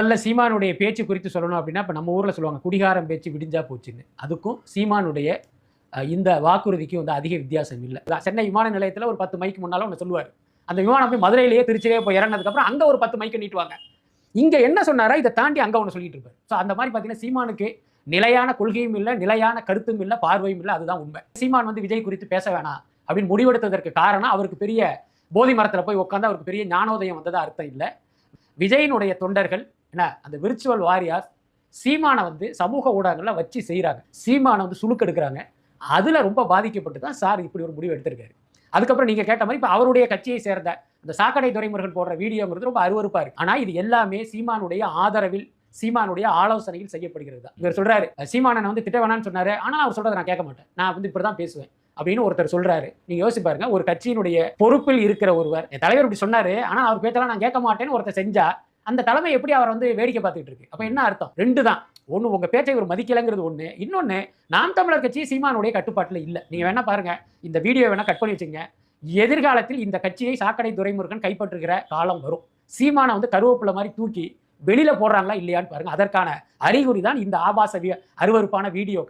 நல்ல சீமானுடைய பேச்சு குறித்து சொல்லணும் அப்படின்னா, இப்ப நம்ம ஊர்ல சொல்லுவாங்க, குடிகாரம் பேச்சு விடிஞ்சா போச்சுன்னு. அதுக்கும் சீமானுடைய இந்த வாக்குறுதிக்கும் வந்து அதிக வித்தியாசம் இல்ல. சென்னை விமான நிலையத்துல ஒரு 10 மைக்கு முன்னால ஒண்ணு சொல்லுவாரு. அந்த விமானம் போய் மதுரையிலேயே, திருச்சியிலேயே போய் இறங்குனதுக்கு அப்புறம் அங்க ஒரு 10 மைக்க நீட்டுவாங்க. இங்க என்ன சொன்னாரோ இத தாண்டி அங்க ஒண்ணு சொல்லிட்டு இருப்பாரு. சோ அந்த மாரி பாத்தீங்கன்னா, சீமானுக்கு நிலையான கொள்கையும் இல்ல, நிலையான கருத்தும் இல்ல, பார்வையும் இல்ல. அதுதான் உண்மை. சீமான் வந்து விஜய் குறித்து பேச வேணாம் அப்படின்னு முடிவெடுத்ததற்கு காரணம், அவருக்கு பெரிய போதி மரத்துல போய் உட்கார்ந்து அவருக்கு பெரிய ஞானோதயம் வந்ததா அர்த்தம் இல்ல. விஜயினுடைய தொண்டர்கள் என்ன அந்த விர்ச்சுவல் வாரியார் சீமான வந்து சமூக ஊடகங்கள்ல வச்சு செய்யறாங்க. சீமான வந்து சுழுக்கெடுக்கிறாங்க. அதுல ரொம்ப பாதிக்கப்பட்டு தான் சார் இப்படி ஒரு முடிவு எடுத்திருக்காரு. அதுக்கப்புறம் நீங்க கேட்ட மாதிரி இப்ப அவருடைய கட்சியை சேர்ந்த இந்த சாக்கடை துரைமுருகன் போடுற வீடியோங்கிறது ரொம்ப அருவருப்பா இருக்கு. ஆனா இது எல்லாமே சீமானுடைய ஆதரவில், சீமானுடைய ஆலோசனையில் செய்யப்படுகிறது தான். இவர் சொல்றாரு, சீமானனை வந்து திட்ட வேணாம்னு சொன்னாரு. ஆனா அவர் சொல்றதை நான் கேட்க மாட்டேன், நான் வந்து இப்படிதான் பேசுவேன் அப்படின்னு ஒருத்தர் சொல்றாரு. நீங்க யோசிச்சு பாருங்க, ஒரு கட்சியினுடைய பொறுப்பில் இருக்கிற ஒருவர், என் தலைவர் இப்படி சொன்னாரு, ஆனா அவர் பேச்செல்லாம் நான் கேட்க மாட்டேன்னு ஒருத்தர் செஞ்சா, அந்த தலைமை எப்படி அவர் வந்து வேடிக்கை பார்த்துட்டு இருக்கு? அப்ப என்ன அர்த்தம்? ரெண்டு தான். ஒண்ணு, உங்க பேச்சை ஒரு மதிக்கலங்கிறது ஒண்ணு. இன்னொன்னு, நாம் தமிழர் கட்சி சீமானுடைய கட்டுப்பாட்டுல இல்ல. நீங்க வேணா பாருங்க, இந்த வீடியோ வேணா கட் பண்ணி வச்சுங்க. எதிர்காலத்தில் இந்த கட்சியை சாக்கடை துரைமுருகன் கைப்பற்றுகிற காலம் வரும். சீமான வந்து கருவேப்பிலை மாதிரி தூக்கி வெளியில போடுறாங்களா இல்லையான்னு பாருங்க. அதற்கான அறிகுறி தான் இந்த ஆபாச அருவருப்பான வீடியோக்கள்.